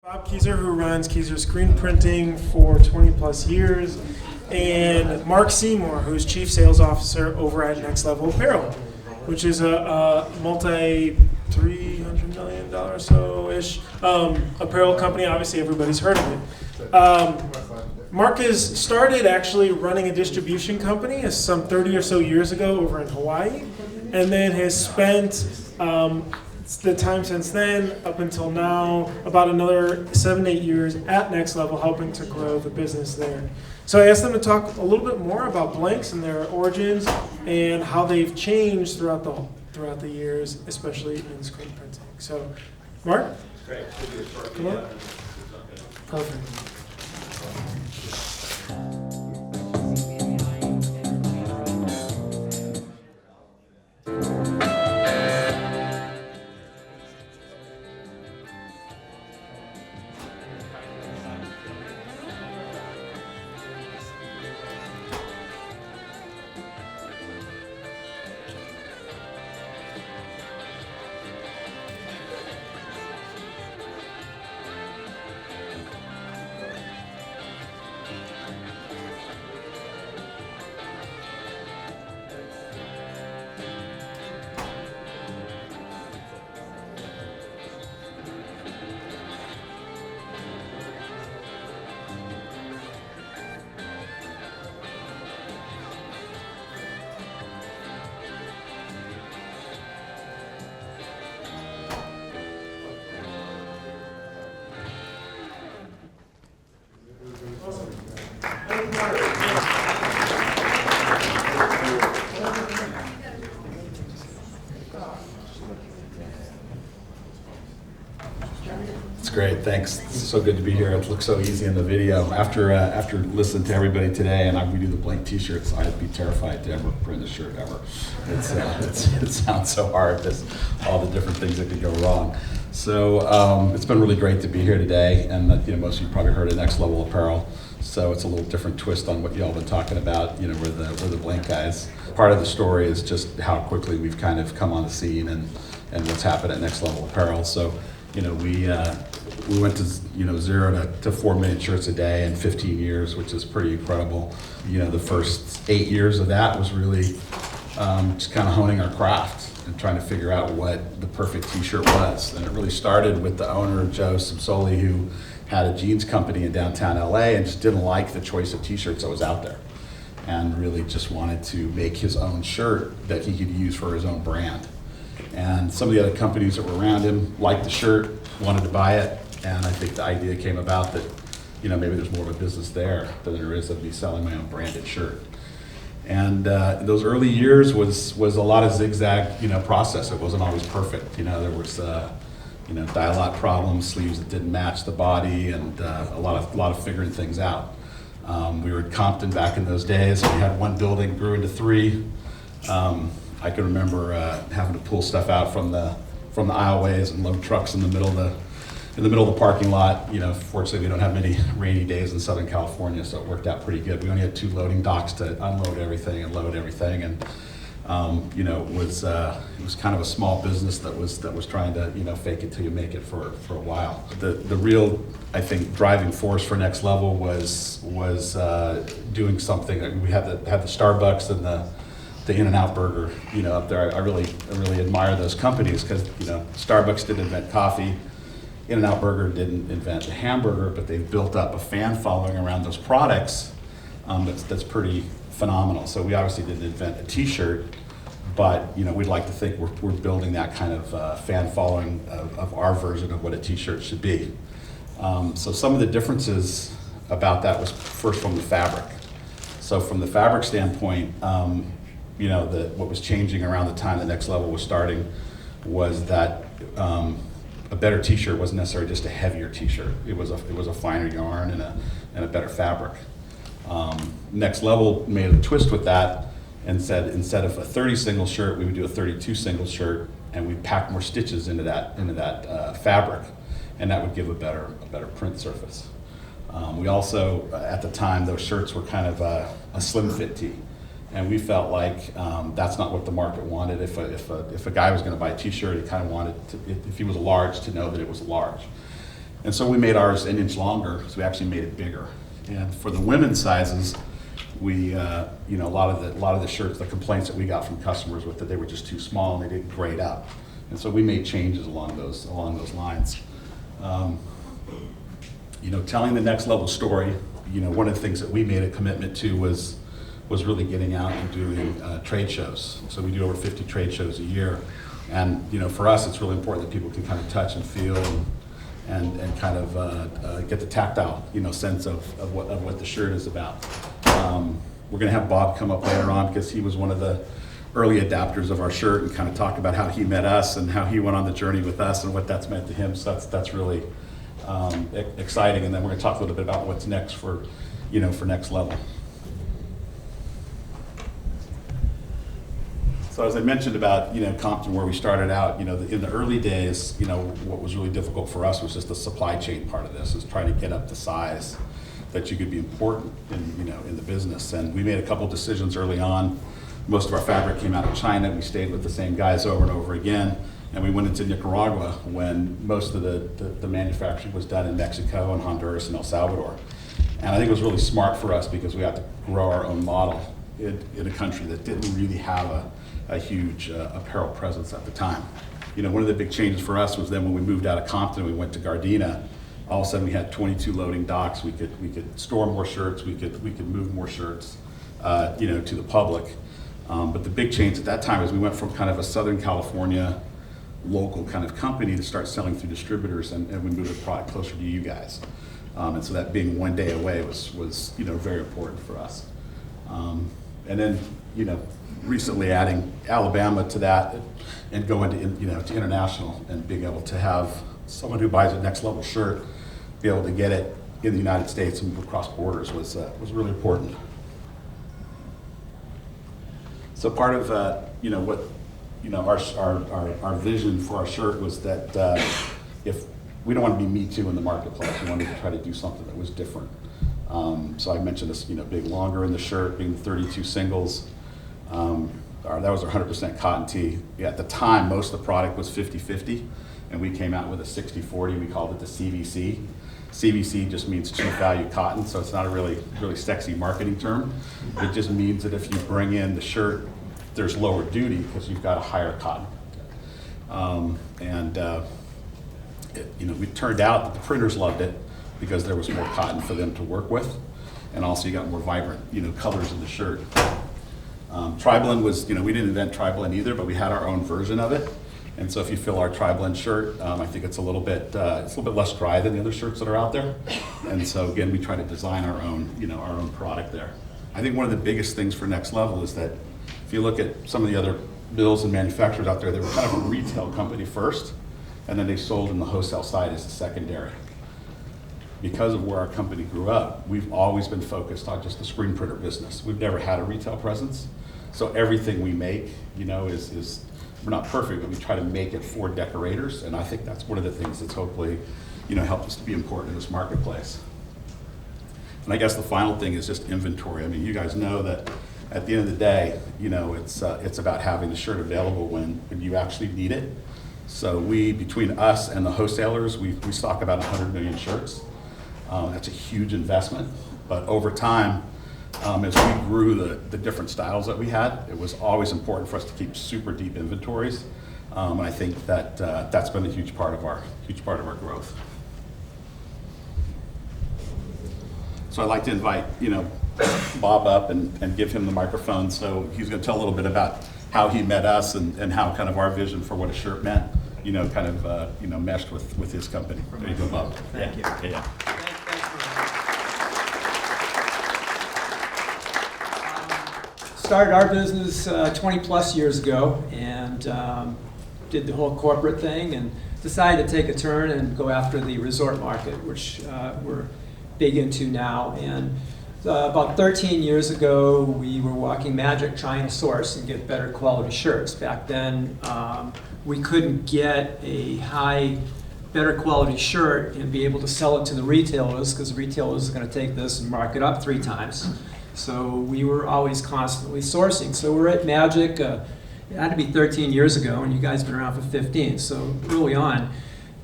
Bob Keyser, who runs Keyser Screen Printing for 20 plus years, and Mark Seymour, who's Chief Sales Officer over at Next Level Apparel, which is a multi-$300 million or so-ish apparel company. Obviously, everybody's heard of it. Mark has started actually running a distribution company some 30 or so years ago over in Hawaii, and then has spent the time since then up until now about another 7-8 years at Next Level, helping to grow the business there. So I asked them to talk a little bit more about blanks and their origins and how they've changed throughout the years, especially in screen printing. So, Mark? Great. Come on. Perfect. It's great, thanks. It's so good to be here. It looks so easy in the video. After listening to everybody today, and we do the blank T-shirts, I'd be terrified to ever print a shirt ever. It sounds so hard. There's all the different things that could go wrong. So it's been really great to be here today, and most of you probably heard of Next Level Apparel. So it's a little different twist on what y'all been talking about. We're the blank guys. Part of the story is just how quickly we've kind of come on the scene and what's happened at Next Level Apparel. So we went to 0 to 4 million shirts a day in 15 years, which is pretty incredible. The first 8 years of that was really just kind of honing our craft and trying to figure out what the perfect T-shirt was. And it really started with the owner, Joe Simsoli, who had a jeans company in downtown LA and just didn't like the choice of T-shirts that was out there, and really just wanted to make his own shirt that he could use for his own brand. And some of the other companies that were around him liked the shirt, wanted to buy it, and I think the idea came about that maybe there's more of a business there than there is of me selling my own branded shirt. And those early years was a lot of zigzag process. It wasn't always perfect. There was dial-out problems, sleeves that didn't match the body, and a lot of figuring things out. We were in Compton back in those days. We had one building, grew into 3. I can remember having to pull stuff out from the aisleways and load trucks in the middle of the parking lot. Fortunately, we don't have many rainy days in Southern California, so it worked out pretty good. We only had 2 loading docks to unload everything and load everything, and it was kind of a small business that was trying to fake it till you make it for a while. The real, I think, driving force for Next Level was doing something. We had the Starbucks and the In-N-Out Burger, up there. I really admire those companies because Starbucks didn't invent coffee, In-N-Out Burger didn't invent the hamburger, but they've built up a fan following around those products that's pretty phenomenal. So we obviously didn't invent a T-shirt, but we'd like to think we're building that kind of fan following of our version of what a T-shirt should be. So some of the differences about that was first from the fabric. So from the fabric standpoint, what was changing around the time the Next Level was starting was that a better T-shirt wasn't necessarily just a heavier T-shirt. It was a finer yarn and a better fabric. Next Level made a twist with that and said instead of a 30 single shirt, we would do a 32 single shirt, and we'd pack more stitches into that fabric, and that would give a better print surface. We also, at the time, those shirts were kind of a slim fit tee. And we felt like that's not what the market wanted. If a guy was going to buy a T-shirt, he kind of wanted to, if he was a large, to know that it was a large. And so we made ours an inch longer, so we actually made it bigger. And for the women's sizes, we, you know, a lot of the shirts, the complaints that we got from customers were that they were just too small and they didn't grade up. And so we made changes along those lines. You know, telling the next level story, you know, one of the things that we made a commitment to was really getting out and doing trade shows. So we do over 50 trade shows a year. And, you know, for us, it's really important that people can kind of touch and feel and kind of get the tactile, you know, sense of what the shirt is about. We're going to have Bob come up later on because he was one of the early adapters of our shirt and kind of talk about how he met us and how he went on the journey with us and what that's meant to him. So that's really exciting. And then we're going to talk a little bit about what's next for, you know, for Next Level. So as I mentioned about, you know, Compton, where we started out, you know, in the early days, you know, what was really difficult for us was just the supply chain part of this, is trying to get up to size that you could be important in, you know, in the business. And we made a couple decisions early on. Most of our fabric came out of China. We stayed with the same guys over and over again. And we went into Nicaragua when most of the manufacturing was done in Mexico and Honduras and El Salvador. And I think it was really smart for us because we had to grow our own model in a country that didn't really have a huge apparel presence at the time. You know, one of the big changes for us was then when we moved out of Compton, we went to Gardena. All of a sudden, we had 22 loading docks. We could store more shirts. We could move more shirts, you know, to the public. But the big change at that time is we went from kind of a Southern California local kind of company to start selling through distributors, and we moved the product closer to you guys. And so that being one day away was you know, very important for us. And then, you know, recently adding Alabama to that and going to, you know, to international and being able to have someone who buys a Next Level shirt be able to get it in the United States and move across borders was really important. So part of you know, what, you know, our vision for our shirt was that if we don't want to be me too in the marketplace, we wanted to try to do something that was different. So I mentioned this, you know, being longer in the shirt, being 32 singles. That was our 100% cotton tee. Yeah, at the time, most of the product was 50-50, and we came out with a 60-40. We called it the CVC. CVC just means cheap value cotton, so it's not a really sexy marketing term. It just means that if you bring in the shirt, there's lower duty because you've got a higher cotton. You know, it turned out that the printers loved it because there was more cotton for them to work with, and also you got more vibrant, you know, colors in the shirt. Tri-blend was, you know, we didn't invent tri-blend either, but we had our own version of it. And so if you feel our tri-blend shirt, I think it's a little bit less dry than the other shirts that are out there. And so again, we try to design our own, you know, our own product there. I think one of the biggest things for Next Level is that if you look at some of the other mills and manufacturers out there, they were kind of a retail company first, and then they sold in the wholesale side as a secondary. Because of where our company grew up, we've always been focused on just the screen printer business. We've never had a retail presence. So everything we make, you know, is we're not perfect, but we try to make it for decorators. And I think that's one of the things that's hopefully, you know, helped us to be important in this marketplace. And I guess the final thing is just inventory. I mean, you guys know that at the end of the day, you know, it's about having the shirt available when you actually need it. So between us and the wholesalers, we stock about 100 million shirts. That's a huge investment, but over time, as we grew the different styles that we had, it was always important for us to keep super deep inventories, and I think that that's been a huge part of our growth. So I'd like to invite, you know, Bob up and give him the microphone. So he's going to tell a little bit about how he met us and how kind of our vision for what a shirt meant, you know, kind of you know, meshed with his company. There you go, Bob. Thank you. Yeah. Started our business 20 plus years ago and did the whole corporate thing and decided to take a turn and go after the resort market, which we're big into now. And about 13 years ago, we were walking magic trying to source and get better quality shirts. Back then, we couldn't get a better quality shirt and be able to sell it to the retailers because the retailers are going to take this and mark it up 3 times. So we were always constantly sourcing. So we're at Magic, it had to be 13 years ago, and you guys have been around for 15, so early on.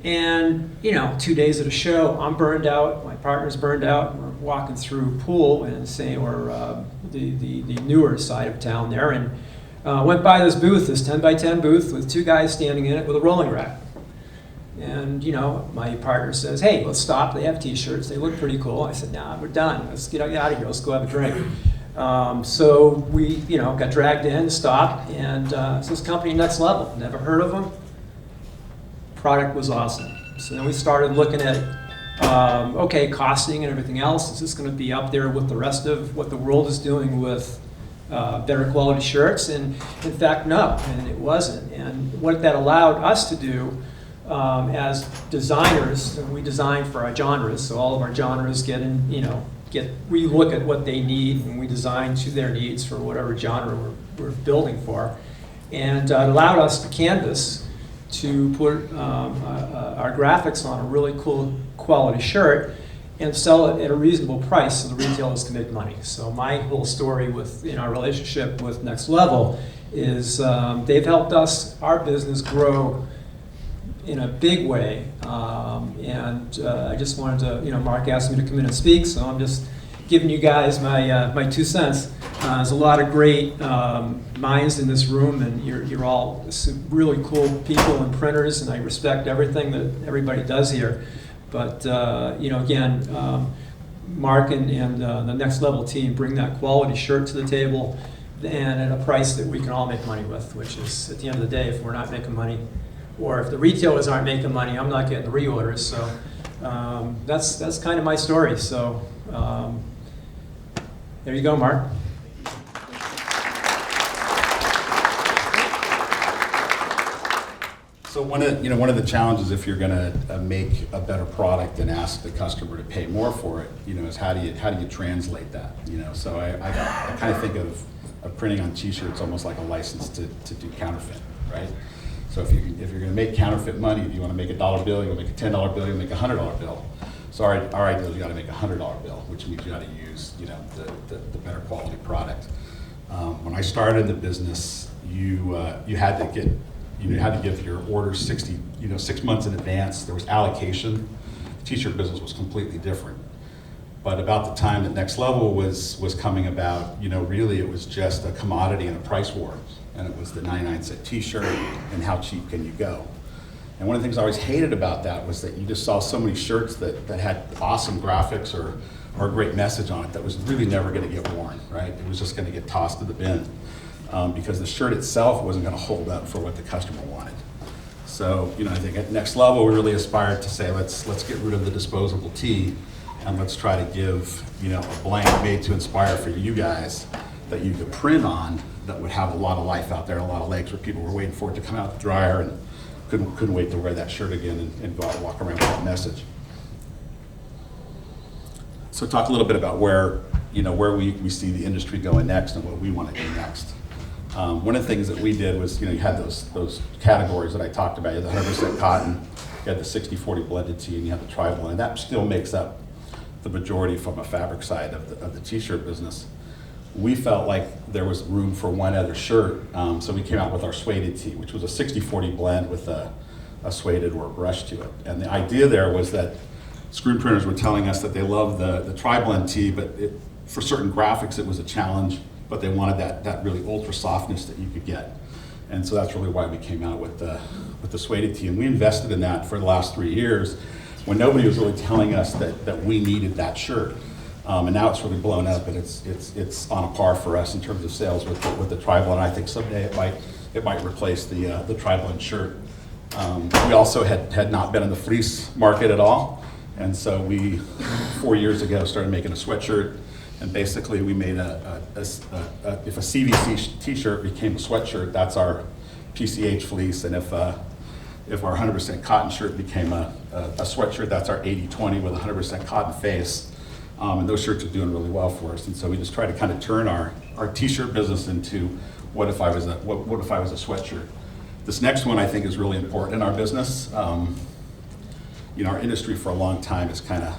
And, 2 days at a show, I'm burned out, my partner's burned out, we're walking through Pool and Seymour, the newer side of town there, and went by this booth, this 10 by 10 booth with two guys standing in it with a rolling rack. And, my partner says, hey, let's stop, they have t-shirts, they look pretty cool. I said, nah, we're done, let's get out of here, let's go have a drink. So we, got dragged in, stopped, and it's this company, Next Level, never heard of them. Product was awesome. So then we started looking at, okay, costing and everything else. Is this going to be up there with the rest of what the world is doing with better quality shirts? And in fact, no, and it wasn't. And what that allowed us to do as designers, we design for our genres, so all of our genres we look at what they need and we design to their needs for whatever genre we're building for. And it allowed us to canvas to put our graphics on a really cool quality shirt and sell it at a reasonable price so the retailers can make money. So my whole story in our relationship with Next Level is they've helped our business grow in a big way. I just wanted to, Mark asked me to come in and speak, so I'm just giving you guys my 2 cents. There's a lot of great minds in this room, and you're all really cool people and printers, and I respect everything that everybody does here. But again, Mark and the Next Level team bring that quality shirt to the table, and at a price that we can all make money with, which is, at the end of the day, if we're not making money, or if the retailers aren't making money, I'm not getting the reorders. So that's kind of my story. So there you go, Mark. So one of the challenges if you're going to make a better product and ask the customer to pay more for it, is how do you translate that? So I kind of think of printing on T-shirts almost like a license to do counterfeit, right? So if you're going to make counterfeit money, do you want to make a $1 bill, you want to make a $10 bill, you want to make a $100 bill? So our idea is you got to make a $100 bill, which means you got to use the better quality product. When I started in the business, you had to get. You had to give your orders 6 months in advance. There was allocation. The T-shirt business was completely different. But about the time that Next Level was coming about, really it was just a commodity and a price war. And it was the 99-cent T-shirt and how cheap can you go. And one of the things I always hated about that was that you just saw so many shirts that had awesome graphics or a great message on it that was really never going to get worn, right? It was just going to get tossed to the bin. Because the shirt itself wasn't going to hold up for what the customer wanted. So, I think at Next Level, we really aspired to say, let's get rid of the disposable tee, and let's try to give, a blank made to inspire for you guys that you could print on that would have a lot of life out there, a lot of legs, where people were waiting for it to come out the dryer and couldn't wait to wear that shirt again and go out and walk around with that message. So talk a little bit about where we see the industry going next and what we want to do next. One of the things that we did was, you had those categories that I talked about. You had the 100% cotton, you had the 60-40 blended tee, and you had the tri-blend. And that still makes up the majority from a fabric side of the T-shirt business. We felt like there was room for one other shirt, so we came out with our suede tee, which was a 60-40 blend with a suede or a brush to it. And the idea there was that screen printers were telling us that they love the tri-blend tee, but for certain graphics it was a challenge, but they wanted that really ultra softness that you could get. And so that's really why we came out with the suede tee. And we invested in that for the last 3 years when nobody was really telling us that we needed that shirt. And now it's really blown up, and it's on a par for us in terms of sales with the tri-blend. I think someday it might replace the tri-blend shirt. We also had not been in the fleece market at all, and so we 4 years ago started making a sweatshirt. And basically, we made if a CVC T-shirt became a sweatshirt, that's our PCH fleece, and if our 100% cotton shirt became a sweatshirt, that's our 80-20 with a 100% cotton face. And those shirts are doing really well for us. And so we just try to kind of turn our T-shirt business into what if I was a sweatshirt. This next one I think is really important in our business. Our industry for a long time has kind of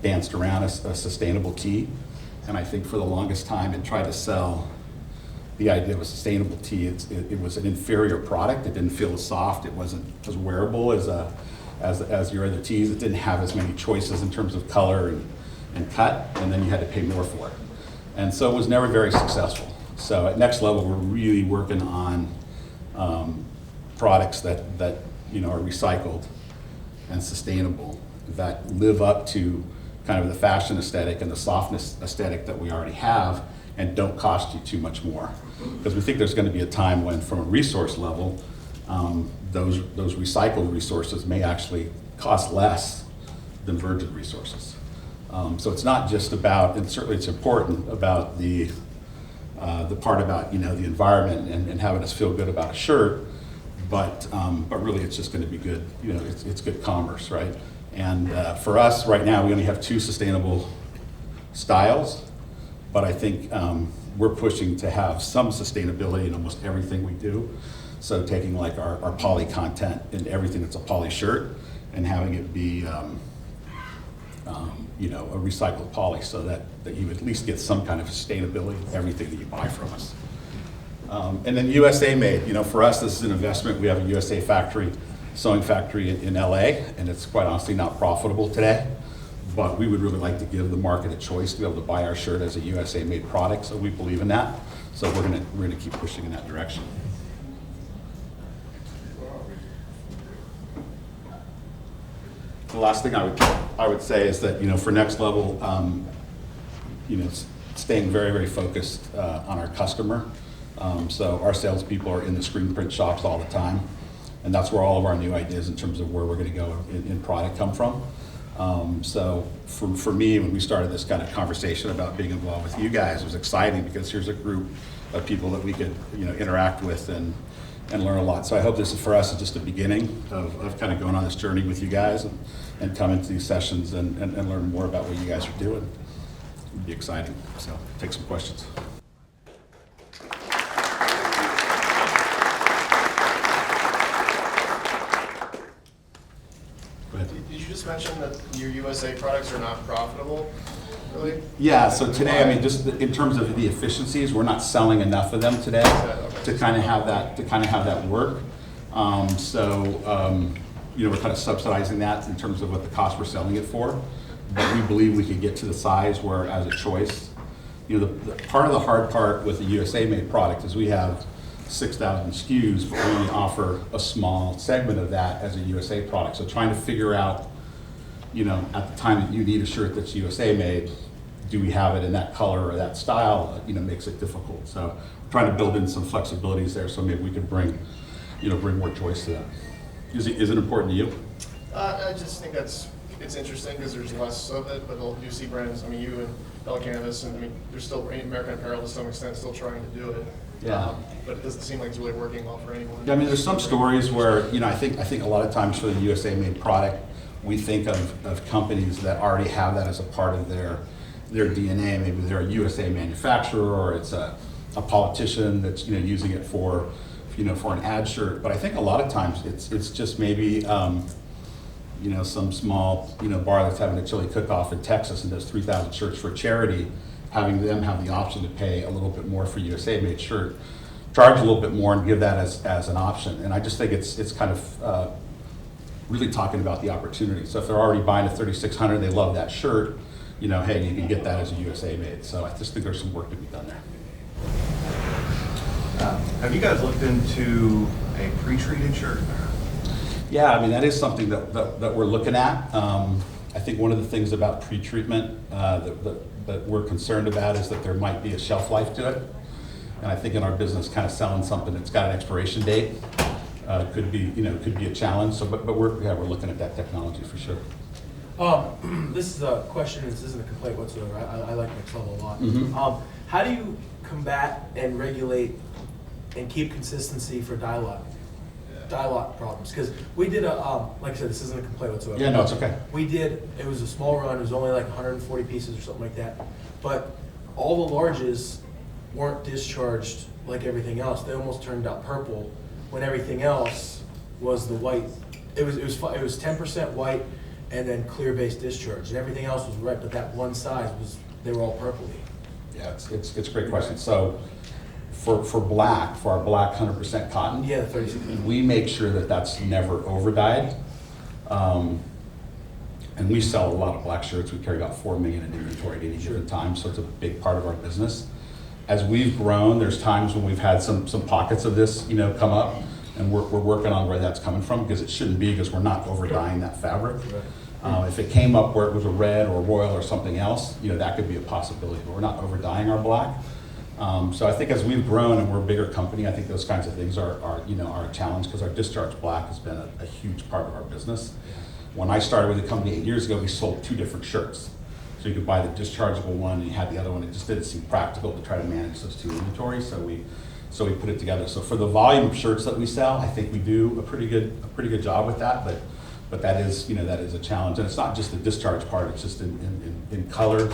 danced around a sustainable tee, and I think for the longest time it tried to sell the idea of a sustainable tee. It was an inferior product. It didn't feel as soft. It wasn't as wearable as your other tees. It didn't have as many choices in terms of color and cut, and then you had to pay more for it. And so it was never very successful. So at Next Level, we're really working on products that are recycled and sustainable, that live up to kind of the fashion aesthetic and the softness aesthetic that we already have, and don't cost you too much more. Because we think there's going to be a time when, from a resource level, those recycled resources may actually cost less than virgin resources. So it's not just about, and certainly it's important, about the part about the environment and having us feel good about a shirt, but really it's just going to be good. It's good commerce, right? And for us right now, we only have 2 sustainable styles, but I think we're pushing to have some sustainability in almost everything we do. So taking like our poly content in everything that's a poly shirt and having it be a recycled poly, so that you at least get some kind of sustainability in everything that you buy from us. And then USA made. For us, this is an investment. We have a USA factory, sewing factory in LA, and it's quite honestly not profitable today. But we would really like to give the market a choice to be able to buy our shirt as a USA made product. So we believe in that. So we're gonna keep pushing in that direction. The last thing I would say is that for Next Level, staying very, very focused on our customer. So our salespeople are in the screen print shops all the time, and that's where all of our new ideas in terms of where we're going to go in product come from. So for me, when we started this kind of conversation about being involved with you guys, it was exciting because here's a group of people that we could interact with and learn a lot. So I hope this is, for us, is just a beginning of kind of going on this journey with you guys and come into these sessions and learn more about what you guys are doing. It'd be exciting. So take some questions. Go ahead. Did you just mention that your USA products are not profitable, really? Yeah, so today, just in terms of the efficiencies, we're not selling enough of them today to kind of have that work. We're kind of subsidizing that in terms of what the cost we're selling it for. But we believe we could get to the size where, as a choice, the part of the hard part with the USA made product is we have 6,000 SKUs, but we only offer a small segment of that as a USA product. So trying to figure out, at the time that you need a shirt that's USA made, do we have it in that color or that style, makes it difficult. So we're trying to build in some flexibilities there, so maybe we could bring more choice to that. Is it important to you? I just think it's interesting because there's less of it, but you see brands, you and Bell Canvas, and there's still American Apparel to some extent still trying to do it. Yeah. But it doesn't seem like it's really working well for anyone. Yeah, there's some stories where, I think a lot of times for the USA made product, we think of companies that already have that as a part of their DNA. Maybe they're a USA manufacturer, or it's a politician that's using it for an ad shirt. But I think a lot of times it's just maybe some small bar that's having a chili cook-off in Texas and does 3,000 shirts for charity, having them have the option to pay a little bit more for USA made shirt, charge a little bit more and give that as an option. And I just think it's kind of really talking about the opportunity. So if they're already buying a 3,600, they love that shirt, hey, you can get that as a USA made. So I just think there's some work to be done there. Have you guys looked into a pre-treated shirt? Yeah, that is something that we're looking at. I think one of the things about pre-treatment that we're concerned about is that there might be a shelf life to it. And I think in our business, kind of selling something that's got an expiration date could be a challenge. So, but we're looking at that technology for sure. This is a question. This isn't a complaint whatsoever. I like Next Level a lot. Mm-hmm. How do you combat and regulate and keep consistency for dialogue problems? Because we did like I said, this isn't a complaint whatsoever. Yeah, no, it's okay. It was a small run. It was only like 140 pieces or something like that. But all the larges weren't discharged like everything else. They almost turned out purple when everything else was the white. It was 10% white and then clear base discharge, and everything else was red. But that one size they were all purpley. Yeah, it's a great question. So for black, for our black 100% cotton, Yeah, 36. we make sure that that's never over-dyed. And we sell a lot of black shirts. We carry about 4 million in inventory at any given time, so it's a big part of our business. As we've grown, there's times when we've had some pockets of this, come up, and we're working on where that's coming from, because it shouldn't be, because we're not over-dyeing that fabric. If it came up where it was a red or royal or something else, that could be a possibility, but we're not over-dyeing our black. So I think as we've grown and we're a bigger company, I think those kinds of things are a challenge, because our discharge black has been a huge part of our business. When I started with the company 8 years ago, we sold 2 different shirts. So you could buy the dischargeable one and you had the other one. It just didn't seem practical to try to manage those 2 inventories, so we put it together. So for the volume of shirts that we sell, I think we do a pretty good job with that, but that is a challenge. And it's not just the discharge part, it's just in color,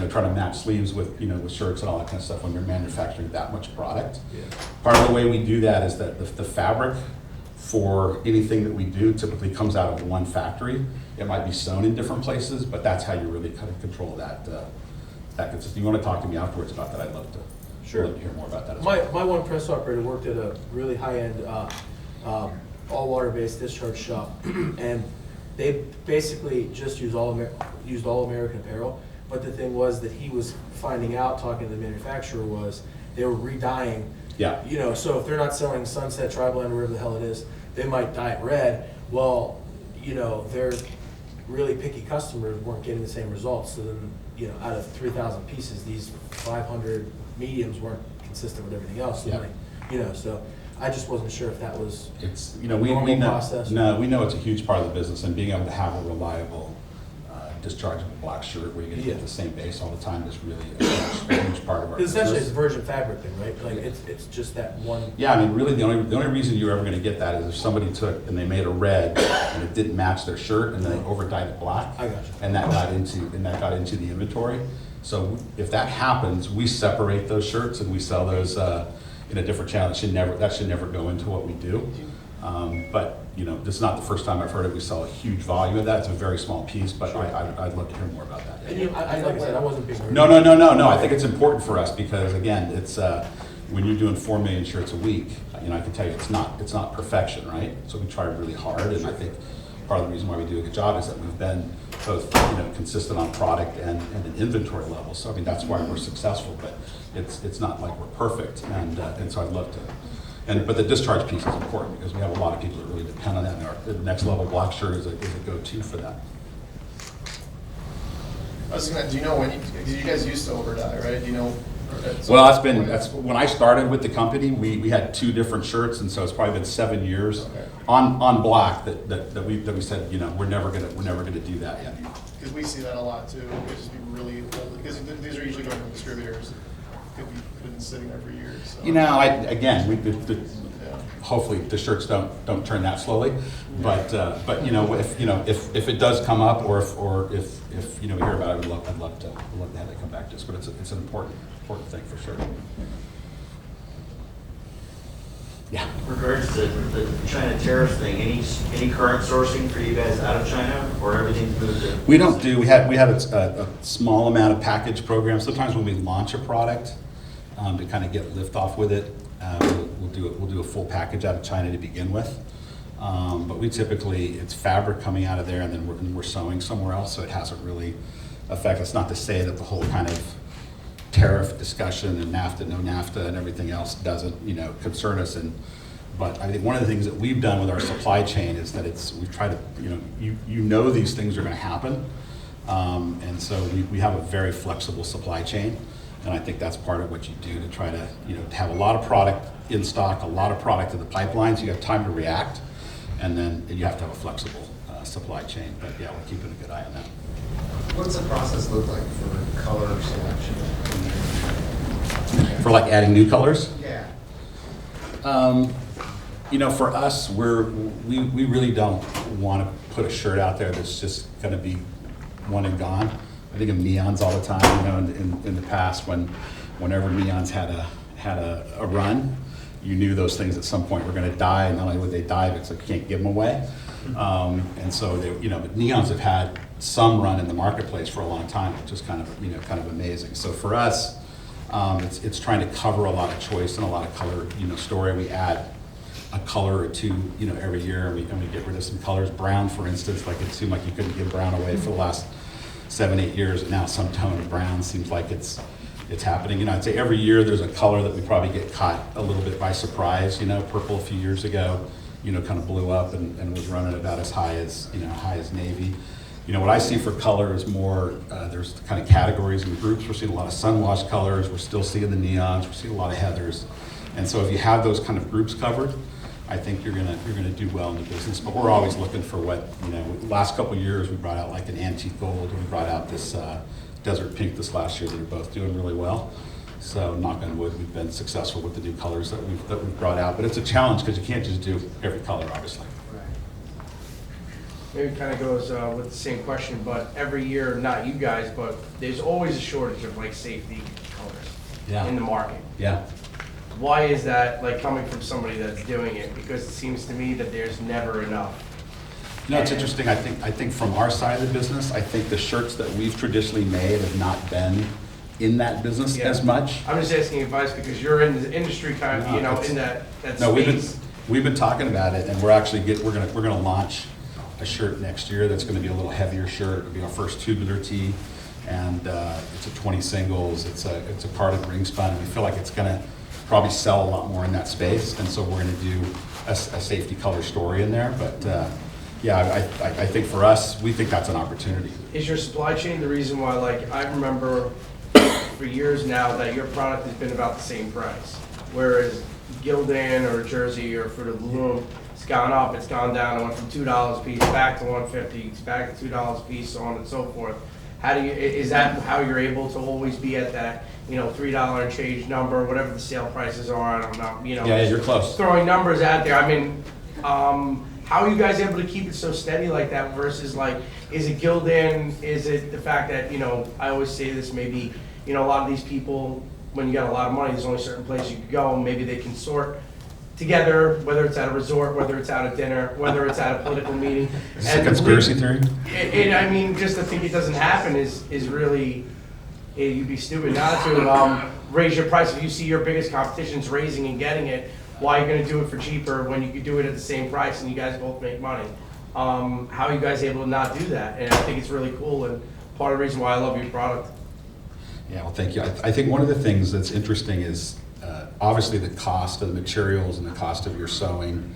trying to match sleeves with shirts and all that kind of stuff when you're manufacturing that much product. Yeah. Part of the way we do that is that the fabric for anything that we do typically comes out of one factory. It might be sewn in different places, but that's how you really kind of control that consistency. You want to talk to me afterwards about that? I'd love to. Sure. Love to hear more about that as My well. one press operator worked at a really high-end, all water-based discharge shop, and they basically just used all American Apparel. But the thing was that he was finding out, talking to the manufacturer, was they were re-dyeing. Yeah. So if they're not selling Sunset, Tri-Blend, whatever the hell it is, they might dye it red. Well, their really picky customers weren't getting the same results. So then, out of 3,000 pieces, these 500 mediums weren't consistent with everything else. Yeah. So I just wasn't sure if that was We normal know, process. No, we know it's a huge part of the business, and being able to have a reliable dischargeable black shirt where you're going to get the same base all the time is really a huge part of our business. Essentially, it's virgin fabric thing, right? Like it's just that one. Yeah, I mean, really, the only reason you're ever going to get that is if somebody took and they made a red and it didn't match their shirt, and then they over-dyed it black. I got you. And that got into the inventory. So if that happens, we separate those shirts and we sell those in a different channel. That should never go into what we do. But this is not the first time I've heard it. We sell a huge volume of that. It's a very small piece, but Sure. I'd love to hear more about that. And like I said, I wasn't being rude. No. I think it's important for us because, again, it's when you're doing 4 million shirts a week, I can tell you it's not perfection, right? So we try really hard, and I think part of the reason why we do a good job is that we've been both consistent on product and an inventory level. So that's why we're successful, but it's not like we're perfect, and so I'd love to. But the discharge piece is important because we have a lot of people that really depend on that, and the Next Level black shirt is a go-to for that. Do you know when you guys used to overdye, right? Do you know? Well, that's when I started with the company. We had 2 different shirts, and so it's probably been 7 years on black that we said we're never gonna do that yet. Because we see that a lot too. It could just be really old, because these are usually going to distributors. Could have been sitting there for years. So. Hopefully the shirts don't turn that slowly, but if it does come up, or if we hear about it, I'd love to have it come back to us. But it's an important thing for sure. Yeah. In regards to the China tariff thing, any current sourcing for you guys out of China, or everything's moved to? We don't do. We have a small amount of package programs. Sometimes when we launch a product, to kind of get lift off with it, we'll do a full package out of China to begin with. But we typically, it's fabric coming out of there, and then we're sewing somewhere else, so it hasn't really affected us. Not to say that the whole kind of tariff discussion and NAFTA, no NAFTA, and everything else doesn't concern us. But I think one of the things that we've done with our supply chain is that we've tried to these things are going to happen, and so we have a very flexible supply chain. And I think that's part of what you do to try to, have a lot of product in stock, a lot of product in the pipeline, so you have time to react, and then you have to have a flexible supply chain. But yeah, we're keeping a good eye on that. What's the process look like for color selection? For like adding new colors? Yeah. For us, we really don't want to put a shirt out there that's just going to be one and gone. I think of neons all the time. In the past, whenever neons had a run, you knew those things at some point were going to die. And not only would they die, but it's like you can't give them away. And so but neons have had some run in the marketplace for a long time, which is kind of amazing. So for us, It's trying to cover a lot of choice and a lot of color, story. We add a color or two, every year, and we get rid of some colors. Brown, for instance, like it seemed like you couldn't give brown away for the last 7-8 years, and now some tone of brown seems like it's happening. I'd say every year there's a color that we probably get caught a little bit by surprise. Purple a few years ago, kind of blew up and was running about as high as, high as navy. What I see for color is more, there's kind of categories and groups. We're seeing a lot of sunwash colors. We're still seeing the neons. We're seeing a lot of heathers. And so if you have those kind of groups covered, I think you're gonna do well in the business. But we're always looking for what, last couple of years we brought out like an antique gold. We brought out this desert pink this last year that are both doing really well. So knock on wood, we've been successful with the new colors that we've brought out. But it's a challenge because you can't just do every color, obviously. Maybe it kind of goes with the same question, but every year, not you guys, but there's always a shortage of like safety colors in the market. Yeah. Why is that, like, coming from somebody that's doing it? Because it seems to me that there's never enough. It's interesting. I think from our side of the business, I think the shirts that we've traditionally made have not been in that business as much. I'm just asking advice because you're in the industry kind of, in that space. We've been talking about it, and we're gonna launch a shirt next year that's gonna be a little heavier shirt. It'll be our first tubular tee, and it's a 20 singles. It's a carded ring spun, and we feel like it's gonna probably sell a lot more in that space, and so we're gonna do a safety color story in there. But I think for us, we think that's an opportunity. Is your supply chain the reason why, like, I remember for years now that your product has been about the same price, whereas Gildan or Jersey or Fruit of the Loom, it's gone up, it's gone down, it went from $2 a piece back to $150, it's back to $2 a piece, so on and so forth. Is that how you're able to always be at that, $3 and change number, whatever the sale prices are, I don't know, Yeah, you're close. Throwing numbers out there. I mean, how are you guys able to keep it so steady like that versus, like, is it Gildan? Is it the fact that, I always say this, maybe, a lot of these people, when you got a lot of money, there's only certain places you can go, and maybe they can sort together, whether it's at a resort, whether it's at a dinner, whether it's at a political meeting. Is this a conspiracy theory? I mean, just to think it doesn't happen is really, you'd be stupid not to raise your price. If you see your biggest competition's raising and getting it, why are you going to do it for cheaper when you could do it at the same price and you guys both make money? How are you guys able to not do that? And I think it's really cool, and part of the reason why I love your product. Yeah, well, thank you. I think one of the things that's interesting is obviously the cost of the materials and the cost of your sewing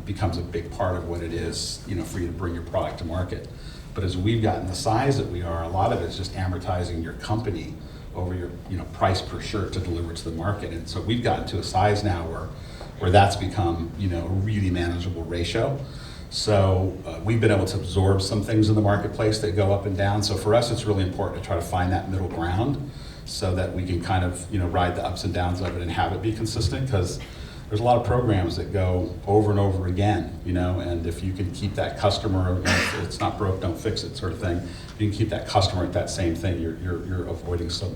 becomes a big part of what it is, for you to bring your product to market. But as we've gotten the size that we are, a lot of it's just amortizing your company over your price per shirt to deliver to the market. And so we've gotten to a size now where that's become a really manageable ratio. So we've been able to absorb some things in the marketplace that go up and down. So for us, it's really important to try to find that middle ground so that we can kind of ride the ups and downs of it and have it be consistent, because there's a lot of programs that go over and over again, and if you can keep that customer, if it's not broke, don't fix it sort of thing. If you can keep that customer at that same thing, you're avoiding some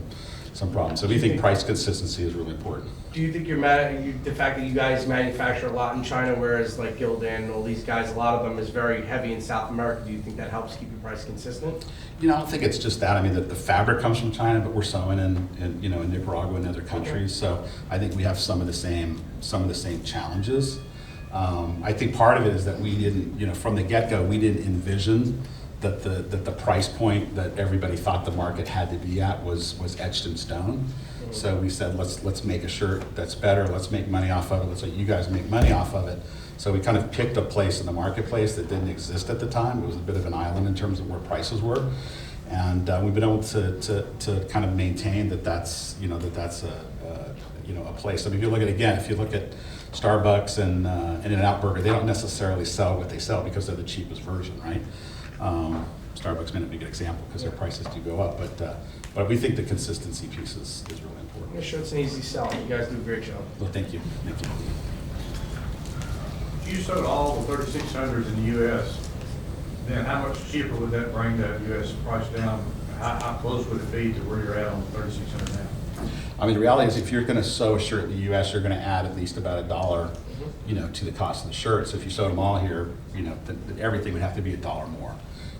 problems. So we think price consistency is really important. Do you think the fact that you guys manufacture a lot in China, whereas like Gildan and all these guys, a lot of them is very heavy in South America, do you think that helps keep your price consistent? I don't think it's just that. I mean, the fabric comes from China, but we're sewing in Nicaragua and other countries. So I think we have some of the same challenges. I think part of it is that we didn't, from the get-go, we didn't envision that the price point that everybody thought the market had to be at was etched in stone. So we said, let's make a shirt that's better. Let's make money off of it. Let's let you guys make money off of it. So we kind of picked a place in the marketplace that didn't exist at the time. It was a bit of an island in terms of where prices were, and we've been able to kind of maintain that's a place. I mean, if you look at Starbucks and In-N-Out Burger, they don't necessarily sell what they sell because they're the cheapest version, right? Starbucks may not be a good example because their prices do go up, but we think the consistency piece is really important. Yeah, sure, it's an easy sell. You guys do a great job. Well, thank you. If you sold all the 3600s in the U.S., then how much cheaper would that bring that U.S. price down? How close would it be to where you're at on the 3600 now? I mean, the reality is if you're going to sew a shirt in the U.S., you're going to add at least about $1, to the cost of the shirt. So if you sewed them all here, then everything would have to be $1 more.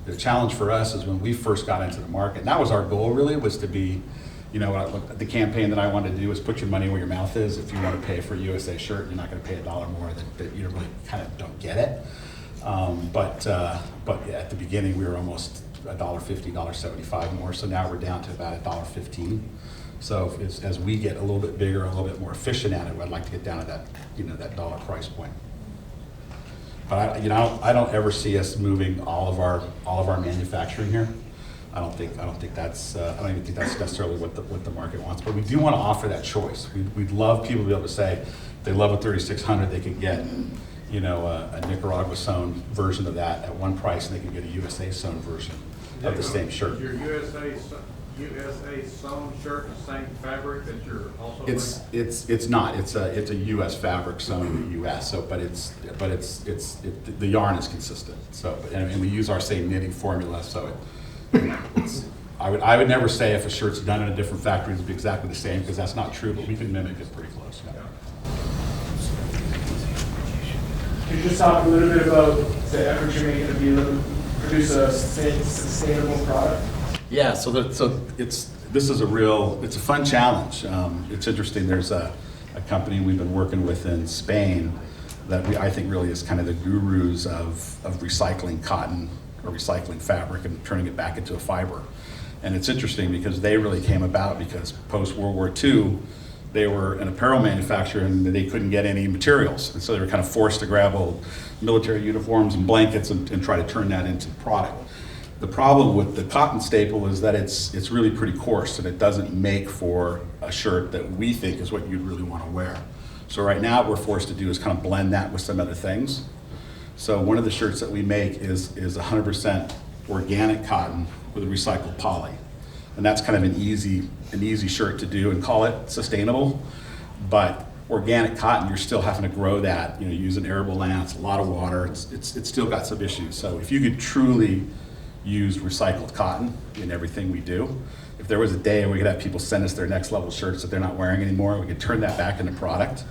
The challenge for us is when we first got into the market, and that was our goal really, was to be, You know, the campaign that I wanted to do was put your money where your mouth is. If you want to pay for a USA shirt, you're not going to pay $1 more. That you really kind of don't get it. But yeah, at the beginning we were almost $1.50, $1.75 more. So now we're down to about $1.15. So as we get a little bit bigger, a little bit more efficient at it, I'd like to get down to that, that dollar price point. But I don't ever see us moving all of our manufacturing here. I don't even think that's necessarily what the market wants. But we do want to offer that choice. We'd love people to be able to say if they love a 3600, they could get a Nicaragua sewn version of that at one price, and they could get a USA sewn version of the same shirt. Your USA sewn shirt, the same fabric that you're also wearing? It's not. It's a U.S. fabric sewn in the U.S. So, but the yarn is consistent. So, and we use our same knitting formula. So, I would never say if a shirt's done in a different factory it'll be exactly the same, because that's not true. But we can mimic it pretty close. Yeah. Could you just talk a little bit about the effort you're making to be able to produce a sustainable product? Yeah, so this is it's a fun challenge. It's interesting. There's a company we've been working with in Spain that I think really is kind of the gurus of recycling cotton or recycling fabric and turning it back into a fiber. And it's interesting because they really came about because post World War II, they were an apparel manufacturer and they couldn't get any materials. And so they were kind of forced to grab old military uniforms and blankets and try to turn that into product. The problem with the cotton staple is that it's really pretty coarse and it doesn't make for a shirt that we think is what you'd really want to wear. So right now what we're forced to do is kind of blend that with some other things. So one of the shirts that we make is 100% organic cotton with a recycled poly. And that's kind of an easy shirt to do and call it sustainable. But organic cotton, you're still having to grow that, using arable lands, a lot of water. It's still got some issues. So if you could truly use recycled cotton in everything we do, if there was a day we could have people send us their Next Level shirts that they're not wearing anymore, we could turn that back into product.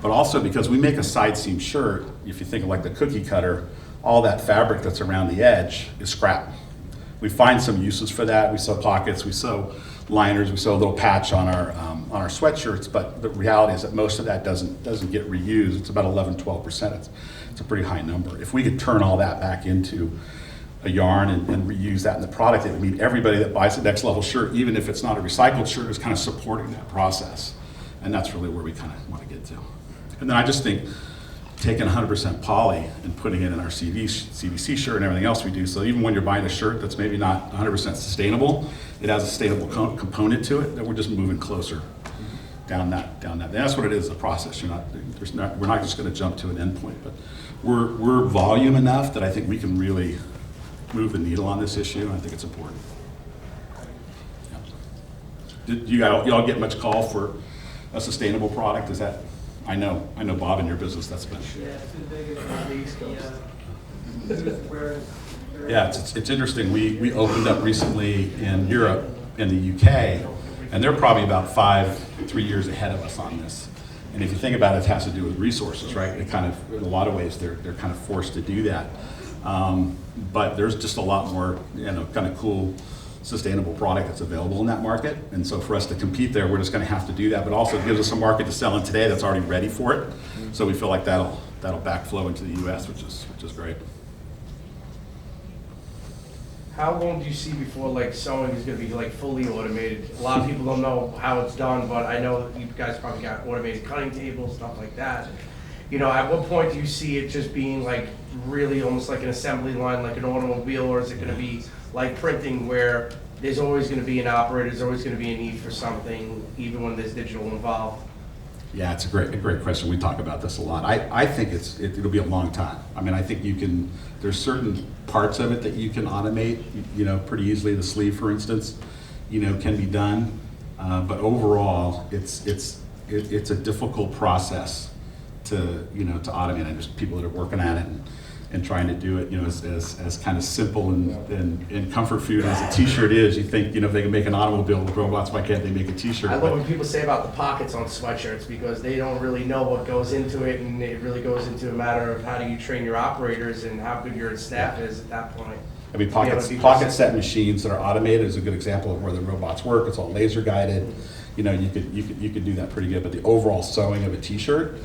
But also because we make a side seam shirt, if you think of like the cookie cutter, all that fabric that's around the edge is scrap. We find some uses for that. We sew pockets, we sew liners, we sew a little patch on our sweatshirts, but the reality is that most of that doesn't get reused. It's about 11-12%. It's a pretty high number. If we could turn all that back into a yarn and reuse that in the product, it would mean everybody that buys the Next Level shirt, even if it's not a recycled shirt, is kind of supporting that process. And that's really where we kind of want to get to. And then I just think taking 100% poly and putting it in our CVC shirt and everything else we do, so even when you're buying a shirt that's maybe not 100% sustainable, it has a sustainable component to it, that we're just moving closer down that. And that's what it is, the process. We're not just going to jump to an endpoint, but we're volume enough that I think we can really move the needle on this issue, and I think it's important. Yeah. Did you all get much call for a sustainable product? Is that, I know Bob, in your business, that's been. Yeah, it's been big on the East Coast. Yeah, it's interesting. We opened up recently in Europe, in the UK, and they're probably about 3 years ahead of us on this. And if you think about it, it has to do with resources, right? It kind of, in a lot of ways, they're kind of forced to do that. But there's just a lot more, kind of cool, sustainable product that's available in that market. And so for us to compete there, we're just going to have to do that. But also it gives us a market to sell in today that's already ready for it. So we feel like that'll backflow into the U.S., which is great. How long do you see before sewing is going to be fully automated? A lot of people don't know how it's done, but I know that you guys probably got automated cutting tables, stuff like that. At what point do you see it just being really almost like an assembly line, like an automobile, or is it going to be like printing where there's always going to be an operator, there's always going to be a need for something, even when there's digital involved? Yeah, it's a great question. We talk about this a lot. I think it'll be a long time. I mean, I think there's certain parts of it that you can automate, pretty easily. The sleeve, for instance, can be done. But overall, it's a difficult process to automate. And there's people that are working at it and trying to do it, as kind of simple and comfort food as a T-shirt is. You think, if they can make an automobile with robots, why can't they make a T-shirt? I love when people say about the pockets on sweatshirts, because they don't really know what goes into it, and it really goes into a matter of how do you train your operators and how good your staff is at that point. I mean, Yeah, but pocket set machines that are automated is a good example of where the robots work. It's all laser guided. You know, you could do that pretty good. But the overall sewing of a T-shirt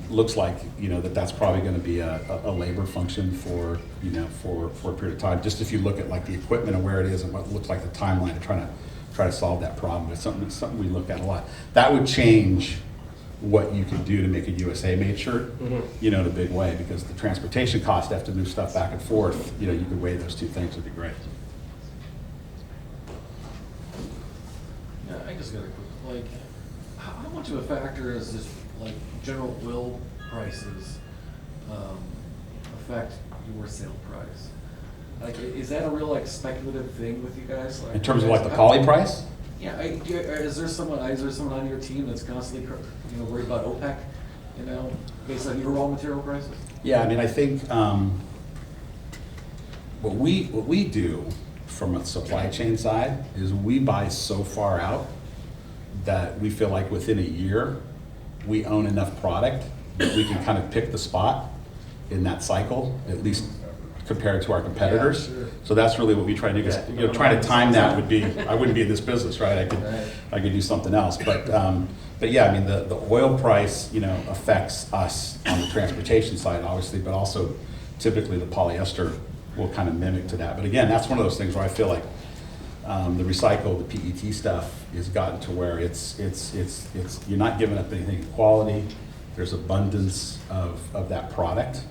looks like, you know, that's probably going to be a labor function for, you know, for a period of time. Just if you look at like the equipment and where it is and what looks like the timeline of try to solve that problem. It's something we look at a lot. That would change what you could do to make a USA made shirt, you know, in a big way, because the transportation cost to have to move stuff back and forth, you know, you could weigh those two things, would be great. Yeah, I just got a quick, like, how much of a factor is this, like, general oil prices affect your sale price? Like, is that a real, like, speculative thing with you guys? Like, In terms of like the poly price? Yeah, is there someone on your team that's constantly, you know, worried about OPEC, you know, based on your raw material prices? Yeah, I mean, I think what we do from a supply chain side is we buy so far out that we feel like within a year, we own enough product that we can kind of pick the spot in that cycle, at least compared to our competitors. Yeah, sure. So that's really what we try to do. 'Cause, you know, trying to time that would be, I wouldn't be in this business, right? I could do something else. But yeah, I mean, the oil price, you know, affects us on the transportation side, obviously, but also typically the polyester will kind of mimic to that. But again, that's one of those things where I feel like the recycled, the PET stuff has gotten to where it's you're not giving up anything in quality. There's abundance of that product.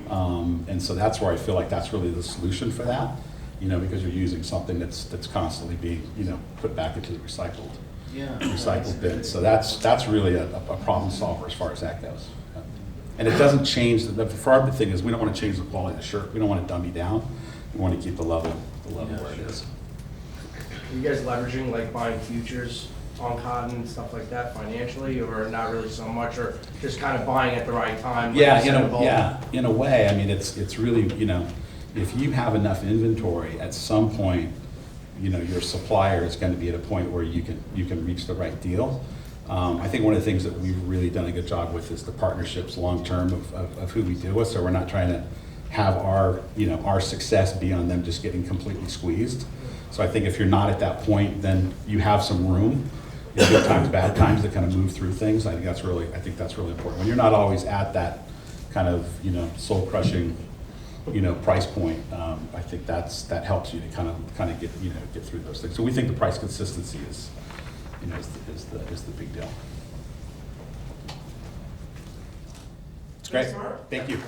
And so that's where I feel like that's really the solution for that, you know, because you're using something that's constantly being, you know, put back into the recycled bin. So that's really a problem solver as far as that goes. And it doesn't change, for our thing is we don't want to change the quality of the shirt. We don't want to dummy down. We want to keep the level where it is. Are you guys leveraging, like, buying futures on cotton and stuff like that financially, or not really so much, or just kind of buying at the right time? Yeah, in a way. I mean, it's really, you know, if you have enough inventory, at some point, you know, your supplier is going to be at a point where you can reach the right deal. I think one of the things that we've really done a good job with is the partnerships long term of who we deal with. So we're not trying to have our success be on them just getting completely squeezed. So I think if you're not at that point, then you have some room in good times, bad times, to kind of move through things. I think that's really important. When you're not always at that kind of, you know, soul crushing, you know, price point, I think that helps you to kind of get through those things. So we think the price consistency is, you know, is the big deal. It's great. Thank you.